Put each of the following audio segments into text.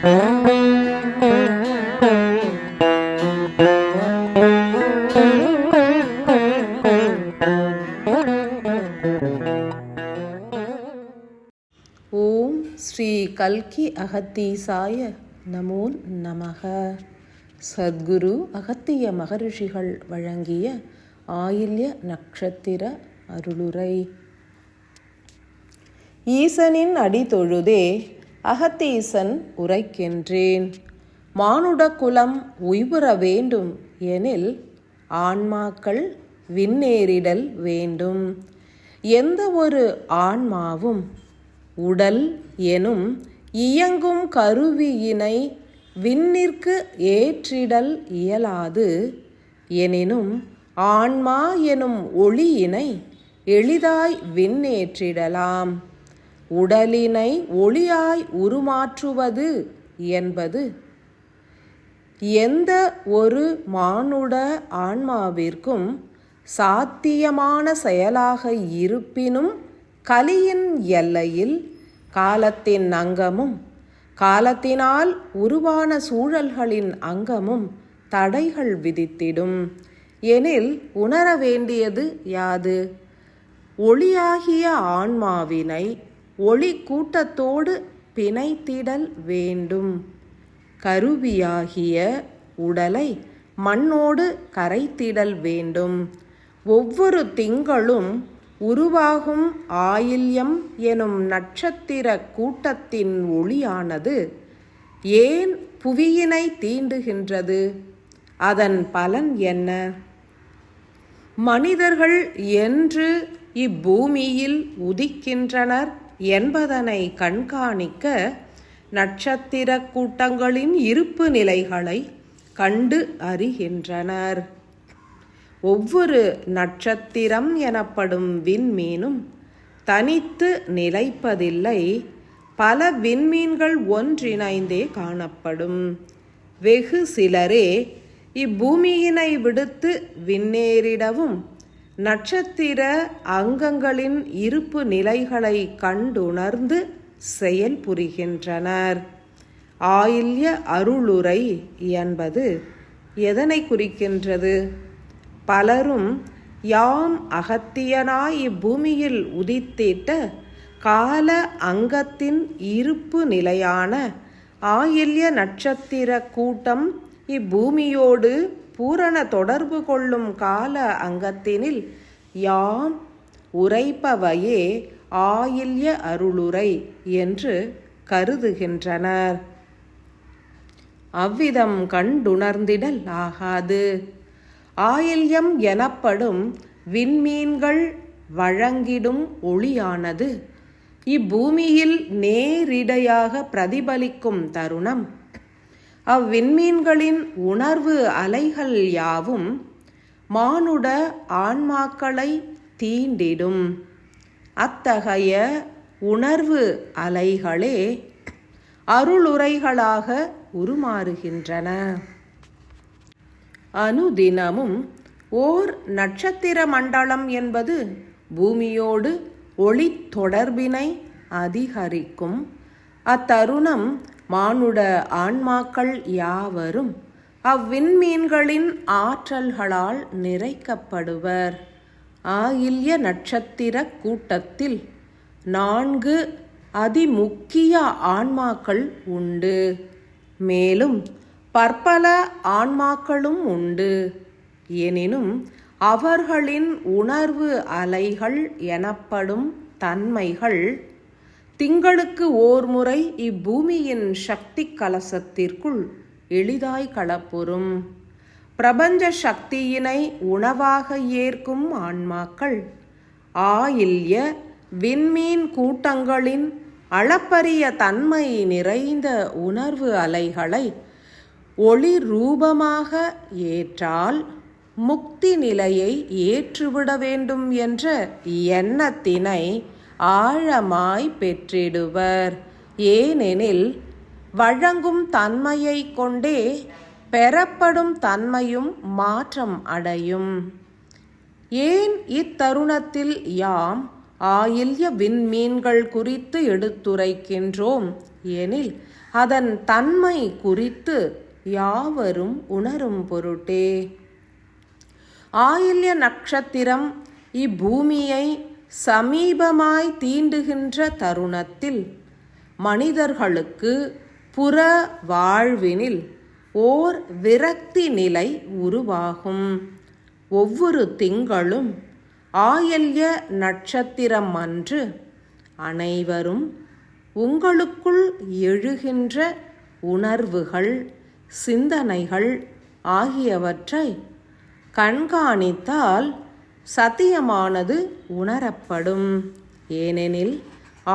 ஓம் ஸ்ரீ கல்கி அகத்தீசாய நமோ நமக. சத்குரு அகத்திய மகரிஷிகள் வழங்கிய ஆயில்ய நட்சத்திர அருளுரை. ஈசனின் அடி தொழுதே அகத்தீசன் உரைக்கின்றேன். மானுட குலம் உய்வுற வேண்டும் எனில் ஆன்மாக்கள் விண்ணேறிடல் வேண்டும். எந்த ஒரு ஆன்மாவும் உடல் எனும் இயங்கும் கருவியினை விண்ணிற்கு ஏற்றிடல் இயலாது. எனினும் ஆன்மா எனும் ஒளியினை எளிதாய் விண்ணேற்றிடலாம். உடலினை ஒளியாய் உருமாற்றுவது என்பது எந்த ஒரு மானுட ஆன்மாவிற்கும் சாத்தியமான செயலாக இருப்பினும் கலியின் எல்லையில் காலத்தின் அங்கமும் காலத்தினால் உருவான சூழல்களின் அங்கமும் தடைகள் விதித்திடும். எனில் உணர வேண்டியது யாது? ஒளியாகிய ஆன்மாவினை ஒளி கூட்டத்தோடு பிணைத்திடல் வேண்டும். கருவியாகிய உடலை மண்ணோடு கரைத்திடல் வேண்டும். ஒவ்வொரு திங்களும் உருவாகும் ஆயில்யம் எனும் நட்சத்திர கூட்டத்தின் ஒளியானது ஏன் புவியினை தீண்டுகின்றது? அதன் பலன் என்ன? மனிதர்கள் என்று இப்பூமியில் உதிக்கின்றனர் என்பதனை கண்காணிக்க நட்சத்திர கூட்டங்களின் இருப்பு நிலைகளை கண்டு அறிகின்றனர். ஒவ்வொரு நட்சத்திரம் எனப்படும் விண்மீனும் தனித்து நிலைப்பதில்லை. பல விண்மீன்கள் ஒன்றிணைந்தே காணப்படும். வெகு சிலரே இப்பூமியினை விடுத்து விண்ணேறிடவும் நட்சத்திர அங்கங்களின் இருப்பு நிலைகளை கண்டுணர்ந்து செயல்புரிகின்றனர். ஆயில்ய அருளுரை என்பது எதனை குறிக்கின்றது? பலரும் யாம் அகத்தியனாய் இப்பூமியில் உதித்திட்ட கால அங்கத்தின் இருப்பு நிலையான ஆயில்ய நட்சத்திர கூட்டம் இப்பூமியோடு பூரண தொடர்பு கொள்ளும் கால அங்கத்தினில் யாம் உரைப்பவையே ஆயில்ய அருளுரை என்று கருதுகின்றனர். அவ்விதம் கண்டுணர்ந்திடல் ஆகாது. ஆயில்யம் எனப்படும் விண்மீன்கள் வழங்கிடும் ஒளியானது இப்பூமியில் நேரிடையாக பிரதிபலிக்கும் தருணம் அவ்விண்மீன்களின் உணர்வு அலைகள் யாவும் மானுட ஆன்மாக்களை தீண்டிடும். அத்தகைய உணர்வு அலைகளே அருளுரைகளாக உருமாறுகின்றன. அனுதினமும் ஓர் நட்சத்திர மண்டலம் என்பது பூமியோடு ஒளி தொடர்பினை அதிகரிக்கும். அத்தருணம் மானுட ஆன்மாக்கள் யாவரும் அவ்விண்மீன்களின் ஆற்றல்களால் நிறைக்கப்படுவர். ஆயில்ய நட்சத்திர கூட்டத்தில் 4 அதிமுக்கிய ஆன்மாக்கள் உண்டு. மேலும் பற்பல ஆன்மாக்களும் உண்டு. எனினும் அவர்களின் உணர்வு அலைகள் எனப்படும் தன்மைகள் திங்களுக்கு ஓர் முறை இப்பூமியின் சக்தி கலசத்திற்குள் எளிதாய் களப்புறும். பிரபஞ்ச சக்தியினை உணவாக ஏற்கும் ஆன்மாக்கள் ஆயில்ய விண்மீன் கூட்டங்களின் அளப்பரிய தன்மை நிறைந்த உணர்வு அலைகளை ஒளி ரூபமாக ஏற்றால் முக்தி நிலையை ஏற்றுவிட வேண்டும் என்ற எண்ணத்தினை ஆழமாய் பெற்றிடுவர். ஏனெனில் வழங்கும் தன்மையை கொண்டே பெறப்படும் தன்மையும் மாற்றம் அடையும். ஏன் இத்தருணத்தில் யாம் ஆயில்ய விண்மீன்கள் குறித்து எடுத்துரைக்கின்றோம் எனில் அதன் தன்மை குறித்து யாவரும் உணரும் பொருட்டே. ஆயில்ய நட்சத்திரம் இப்பூமியை சமீபமாய் தீண்டுகின்ற தருணத்தில் மனிதர்களுக்கு புற வாழ்வினில் ஓர் விரக்தி நிலை உருவாகும். ஒவ்வொரு திங்களும் ஆயில்ய நட்சத்திரம் அன்று அனைவரும் உங்களுக்குள் எழுகின்ற உணர்வுகள், சிந்தனைகள் ஆகியவற்றை கண்காணித்தால் சத்தியமானது உணரப்படும். ஏனெனில்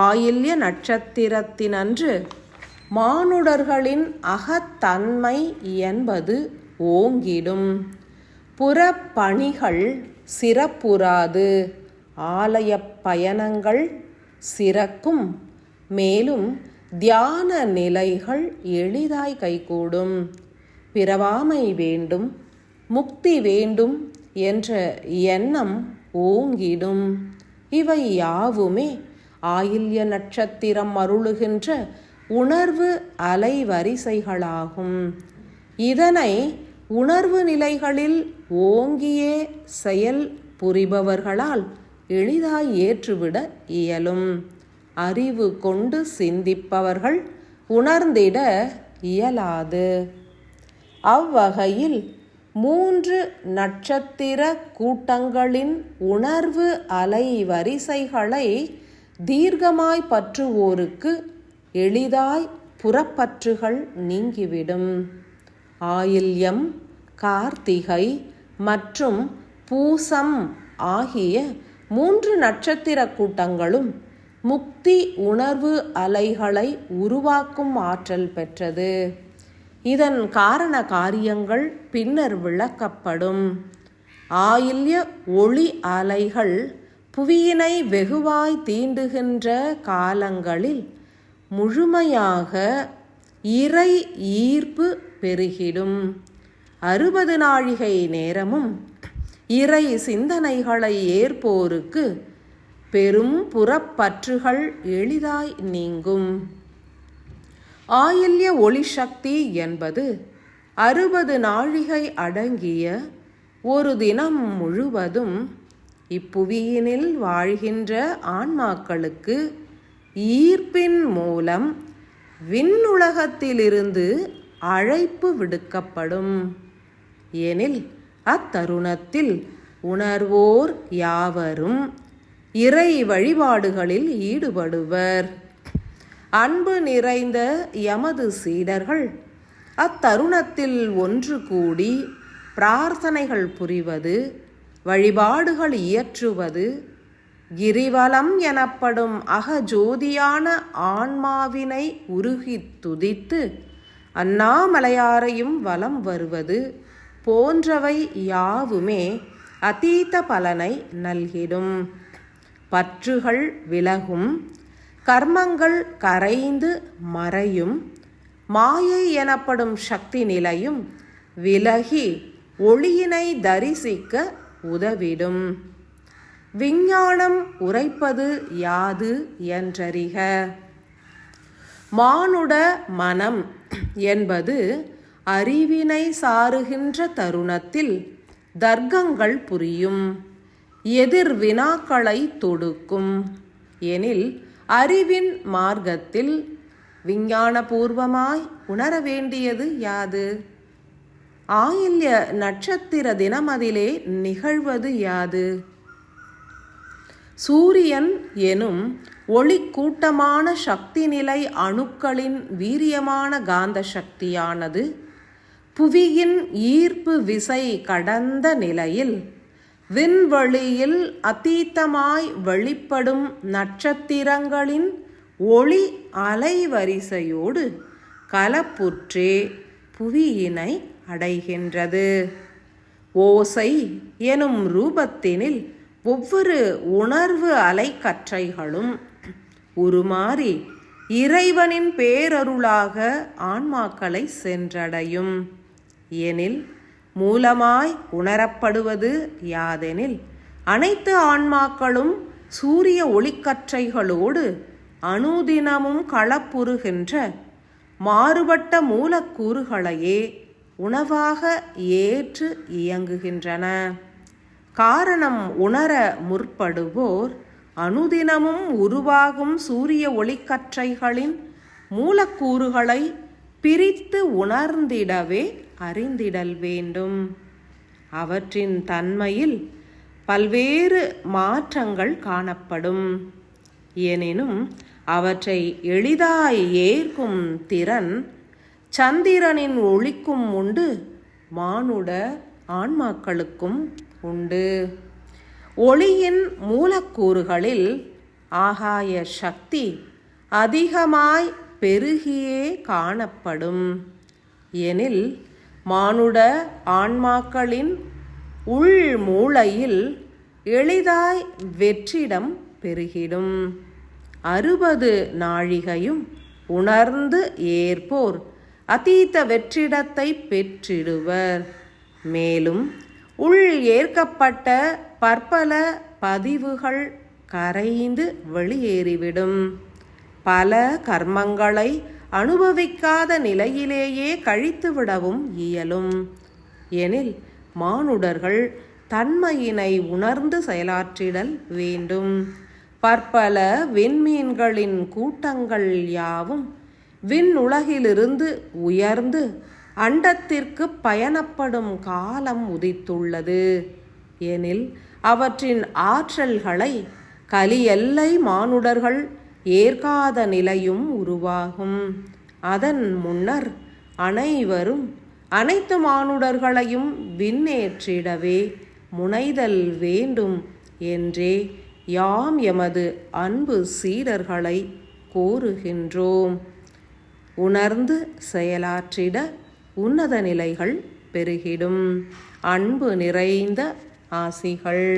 ஆயில்ய நட்சத்திரத்தினன்று மானுடர்களின் அகத்தன்மை என்பது ஓங்கிடும். புறப்பணிகள் சிறப்புறாது, ஆலயப் பயணங்கள் சிறக்கும். மேலும் தியான நிலைகள் எளிதாய் கைகூடும். பிறவாமை வேண்டும், முக்தி வேண்டும் என்ற எண்ணம் ஓங்கிடும். இவை யாவுமே ஆயில்ய நட்சத்திரம் அருளுகின்ற உணர்வு அலைவரிசைகளாகும். இதனை உணர்வு நிலைகளில் ஓங்கியே செயல் புரிபவர்களால் எளிதாய் ஏற்றுவிட இயலும். அறிவு கொண்டு சிந்திப்பவர்கள் உணர்ந்திட இயலாது. அவ்வகையில் 3 நட்சத்திர கூட்டங்களின் உணர்வு அலை வரிசைகளை தீர்க்கமாய் பற்றுவோருக்கு எளிதாய் புறப்பற்றுகள் நீங்கிவிடும். ஆயில்யம், கார்த்திகை மற்றும் பூசம் ஆகிய 3 நட்சத்திர கூட்டங்களும் முக்தி உணர்வு அலைகளை உருவாக்கும் ஆற்றல் பெற்றது. இதன் காரண காரியங்கள் பின்னர் விளக்கப்படும். ஆயில்ய ஒளி அலைகள் புவியினை வெகுவாய் தீண்டுகின்ற காலங்களில் முழுமையாக இறை ஈர்ப்பு பெருகிடும். 60 நாழிகை நேரமும் இறை சிந்தனைகளை ஏற்போருக்கு பெரும் புறப்பற்றுகள் எளிதாய் நீங்கும். ஆயில்ய ஒளி சக்தி என்பது 60 நாழிகை அடங்கிய ஒரு தினம் முழுவதும் இப்புவியினில் வாழ்கின்ற ஆன்மாக்களுக்கு ஈர்ப்பின் மூலம் விண்ணுலகத்திலிருந்து அழைப்பு விடுக்கப்படும். எனில் அத்தருணத்தில் உணர்வோர் யாவரும் இறை வழிபாடுகளில் ஈடுபடுவர். அன்பு நிறைந்த எமது சீடர்கள் அத்தருணத்தில் ஒன்று கூடி பிரார்த்தனைகள் புரிவது, வழிபாடுகள் இயற்றுவது, கிரிவலம் எனப்படும் அகஜோதியான ஆன்மாவினை உருகி துதித்து அண்ணாமலையாரையும் வலம் வருவது போன்றவை யாவுமே அதீத பலனை நல்கிடும். பற்றுகள் விலகும், கர்மங்கள் கரைந்து மறையும், மாயை எனப்படும் சக்தி நிலையும் விலகி ஒளியினை தரிசிக்க உதவிடும். விஞ்ஞானம் உரைப்பது யாது என்றறிக. மானுட மனம் என்பது அறிவினை சாருகின்ற தருணத்தில் தர்க்கங்கள் புரியும், எதிர் வினாக்களை தொடுக்கும். எனில் அறிவின் மார்க்கத்தில் விஞ்ஞானபூர்வமாய் உணர வேண்டியது யாது? ஆயில்ய நட்சத்திர தினமதிலே நிகழ்வது யாது? சூரியன் எனும் ஒளி கூட்டமான சக்தி நிலை அணுக்களின் வீரியமான காந்த சக்தியானது புவியின் ஈர்ப்பு விசை கடந்த நிலையில் விண்வெளியில் அதீதமாய் வெளிப்படும் நட்சத்திரங்களின் ஒளி அலைவரிசையோடு கலப்புற்றே புவியினை அடைகின்றது. ஓசை எனும் ரூபத்தினில் ஒவ்வொரு உணர்வு அலைக்கற்றைகளும் உருமாறி இறைவனின் பேரருளாக ஆன்மாக்களை சென்றடையும். எனில் மூலமாய் உணரப்படுவது யாதெனில் அனைத்து ஆன்மாக்களும் சூரிய ஒளிக்கற்றைகளோடு அனுதினமும் களப்புறுகின்ற மாறுபட்ட மூலக்கூறுகளையே உணவாக ஏற்று இயங்குகின்றன. காரணம் உணர முற்படுவோர் அனுதினமும் உருவாகும் சூரிய ஒளிக்கற்றைகளின் மூலக்கூறுகளை பிரித்து உணர்ந்திடவே அறிந்திடல் வேண்டும். அவற்றின் தன்மையில் பல்வேறு மாற்றங்கள் காணப்படும். எனினும் அவற்றை எளிதாய் ஏற்கும் திறன் சந்திரனின் ஒளிக்கும் உண்டு, மானுட ஆன்மாக்களுக்கும் உண்டு. ஒளியின் மூலக்கூறுகளில் ஆகாய சக்தி அதிகமாய் பெருகியே காணப்படும். எனில் மானுட ஆன்மாக்களின் உள் மூளையில் எளிதாய் வெற்றிடம் பெருகிடும். 60 நாழிகையும் உணர்ந்து ஏற்போர் அதீத வெற்றிடத்தை பெற்றிடுவர். மேலும் உள் ஏற்கப்பட்ட பற்பல பதிவுகள் கரைந்து வெளியேறிவிடும். பல கர்மங்களை அனுபவிக்காத நிலையிலேயே கழித்துவிடவும் இயலும். எனில் மானுடர்கள் தன்மையினை உணர்ந்து செயலாற்றிடல் வேண்டும். பற்பல விண்மீன்களின் கூட்டங்கள் யாவும் விண்ணுலகிலிருந்து உயர்ந்து அண்டத்திற்கு பயணப்படும் காலம் உதித்துள்ளது. எனில் அவற்றின் ஆற்றல்களை கலியெல்லை மானுடர்கள் ஏற்காத நிலையும் உருவாகும். அதன் முன்னர் அனைவரும் அனைத்து மானுடர்களையும் விண்ணேற்றிடவே முனைதல் வேண்டும் என்றே யாம் எமது அன்பு சீடர்களை கோருகின்றோம். உணர்ந்து செயலாற்றிட உன்னத நிலைகள் பெருகிடும். அன்பு நிறைந்த ஆசிகள்.